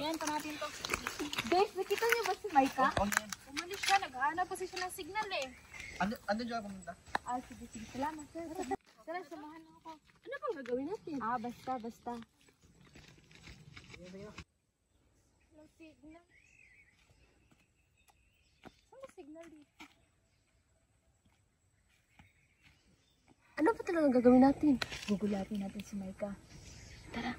Bantayan pa natin to. Guys, nakita niyo ba si Maika? Umalis siya, naghahanap pa siya ng signal eh. Andun siya pumunta. Sige, sige. Salamat, sir. Tara, samahan mo ako. Ano bang gagawin natin? Basta. Hello, signal. Saan ba signal dito? Ano ba talagang gagawin natin? Gugulatin natin si Maika. Tara.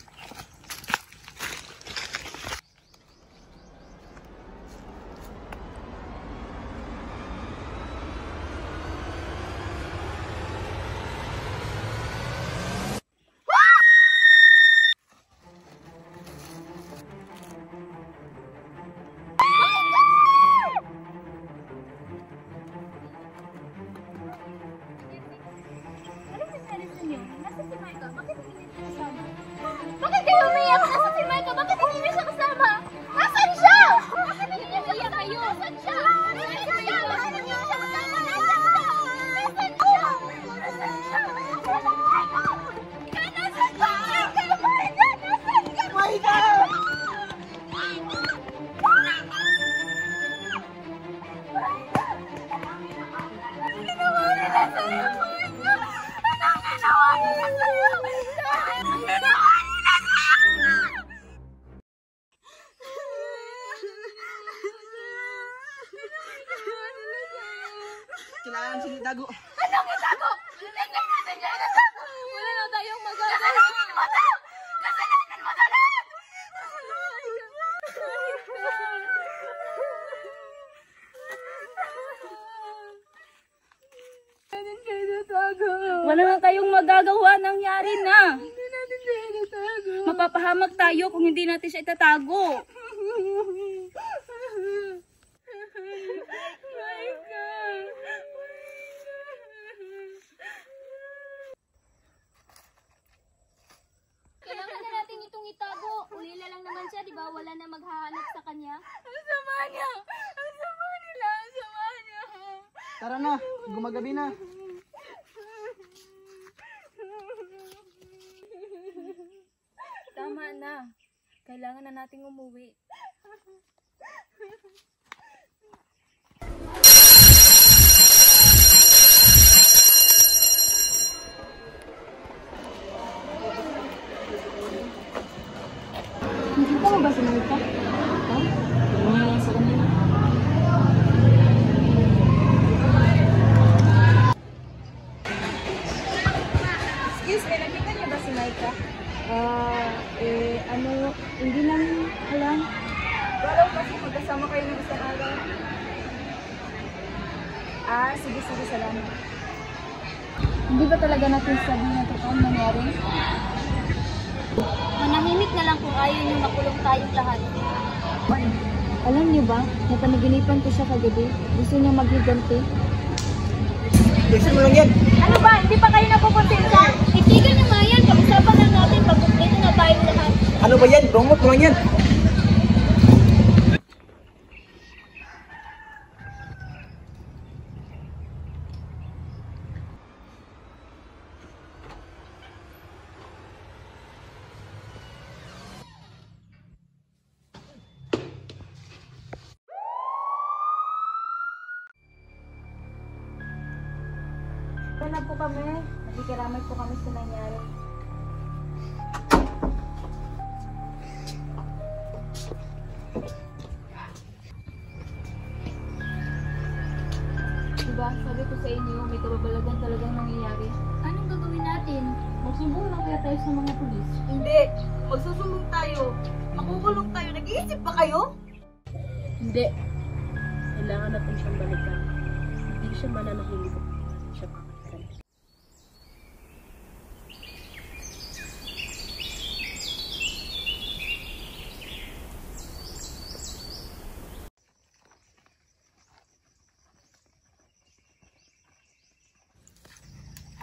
Bakit kayo umiyak? Nasaan si Maika? Bakit hindi niyo siya kasama? Nasaan siya? Bakit hindi niyo siya kasama? Nasaan siya? Nasaan siya? Bakit hindi niyo siya kasama? Nasaan siya? Nasaan siya? Nasaan siya? Maika, nasaan ka? Maika, nasaan ka? Maika! Anong ginawa nila sa'yo, Maika? Anong ginawa nila sa'yo? Anong ginawa nila sa'yo? Kailangan siya itago. Anong itago? Hindi natin niya inatago! Wala na tayong magagawa! Kasalanan mo to! Kasalanan mo to lahat! Natin siya inatago! Wala na tayong magagawa. Nangyari na. Hindi natin siya inatago! Mapapahamak tayo kung hindi natin siya itatago. Maika! Kailangan na natin itong itago. Ulila lang naman siya, di ba? Wala na maghahanap sa kanya. Ang sama niya! Ang sama nila! Ang sama niya! Tara na, gumagabi na. Tama na. Kailangan na nating umuwi. Nakita mo ba si Maika? Ano lang sa kanila? Excuse me, nakita niyo ba si Maika? Hindi namin alam. Wala kasi magkasama kayo ng isang araw. Sige, salamat. Hindi ba talaga natin sabihin na totoong nangyari? Manahimik na lang kung ayaw niyo makulong tayong lahat. Alam niyo ba, napanaginipan ko siya kagabi. Gusto niya maghiganti. Listen mo lang yan. Ano ba? Hindi pa kayo napuponsensya? Itigil niyo nga yan. Pag-usapan lang natin pag kumpleto na tayong lahat. Ano ba yan? Brongot mo lang yan. Na po kami. Nakikiramay po kami sa nangyari. Diba, sabi ko sa inyo, may kababalagan talagang nangyayari. Anong gagawin natin? Magsumbong lang kaya tayo sa mga pulis. Hindi. Magsusumbong tayo. Makukulong tayo. Nag-iisip ba kayo? Hindi. Kailangan natin siyang balikan. Hindi siya mananahimik. Siya pamalikan.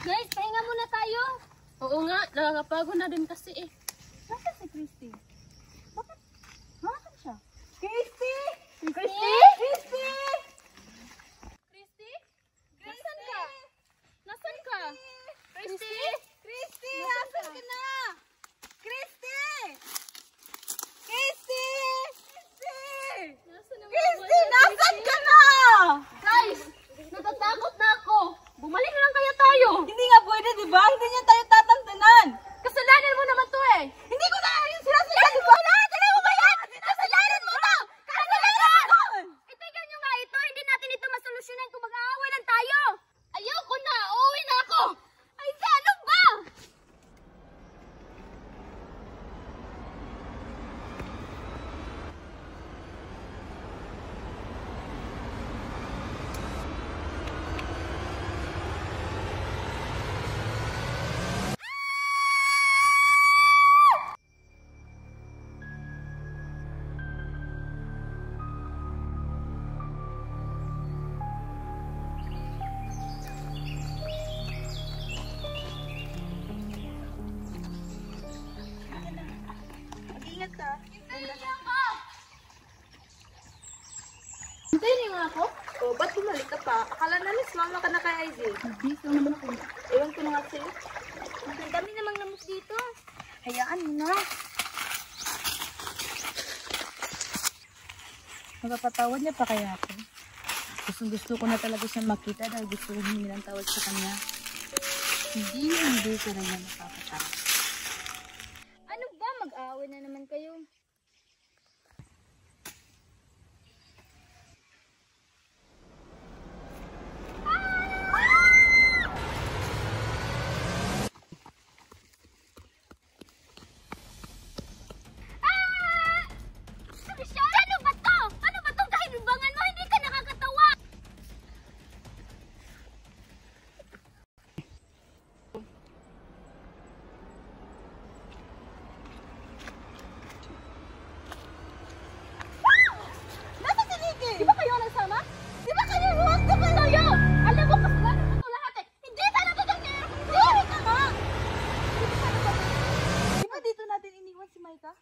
Guys, pahinga muna tayo. Oo nga, nakakapagod na din kasi eh. Nasaan si Christy? Bakit? Nasaan siya? Christy! Christy? Christy! Christy? Nasaan ka? Nasaan ka? Christy? Christy! Asan ka na? Christy! Christy! Ingat ka. Hintayin niyo ako! Hintayin niyo nga ako. Oh, ba't bumalik ka pa? Akala namin sumama ka na kay IZ. Busy lang naman ako. Ewan ko na nga sa'yo. Ang dami namang lamok dito. Hayaan mo na. Magpapatawad niya pa kaya ako? Gusto ko na talaga siya makita dahil gusto ko humingi ng tawad sa kanya. Hindi ka rin na makapatawad. Ano ba? Mag-aaway na naman kayo. Ano ba to? Ano ba tong kahilibangan mo? Hindi ka nakakatawa! Nasaan si Nikki? Di ba kayo nagsama? Di ba kayo ruwag na kayo? Alam mo, kasalanan mo ito lahat eh. Hindi sana ito nangyayari. Sorry ka nga! Di ba dito natin iniwan si Maika?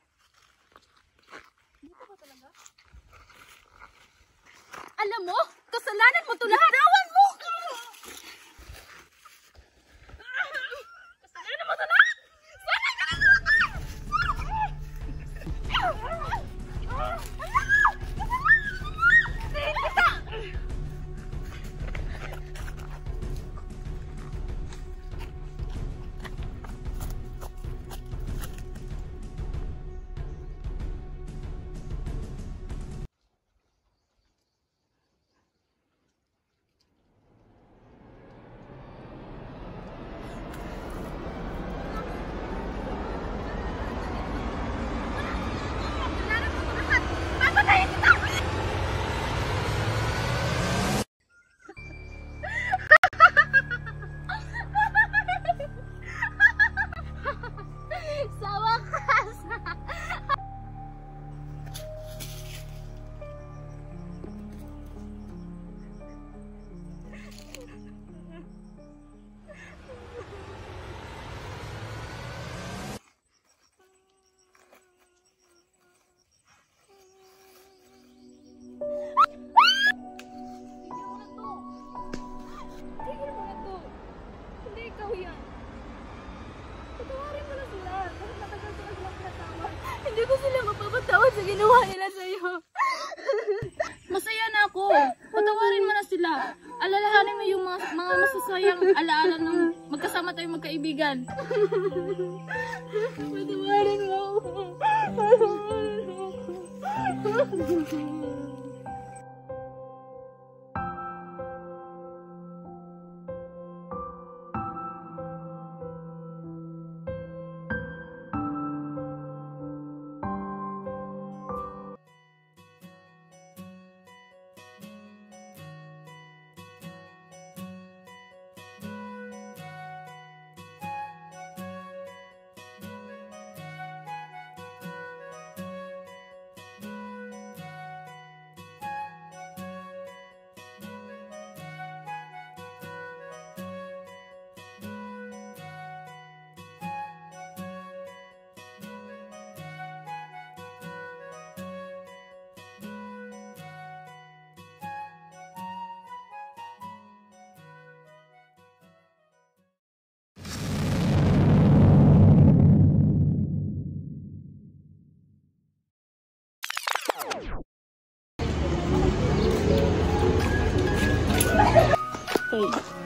Dito ba talaga? Alam mo, kasalanan mo ito lahat. Tawan mo! Kasalanan mo ito lahat! Sana ka na papatayin kita! Sa wakas! Tigil mo na to. Hindi ikaw yan. Patawarin mo na sila. Bakit matagal sila silang pinatawad? Hindi ko sila mapapatawad sa ginawa nila sa'yo. Masaya na ako. Patawarin mo na sila. Alalahanin mo yung mga masasayang alaala ng magkasama tayong magkaibigan. Patawarin mo ako. Patawarin mo ako.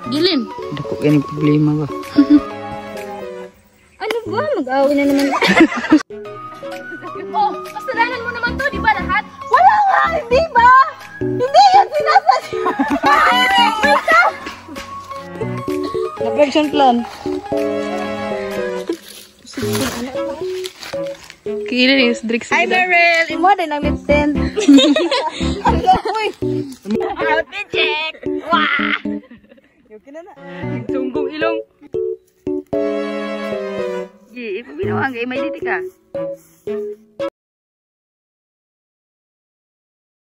Gilin. Dako gani problema ba? Ano ba? Mag-aaway na naman. Oh, kasalanan mo naman to, di ba lahat? Wala nga! Hindi ba? Hindi yan sinasadya! Reflection plan. Gilin yung Drix. Hi, Meryl! Imo din ang lip tint. Ang gapoy! Outfit check! Wah! Yung kinana. Tunggong ilong. Gi, ipabinaw ang may diti ka.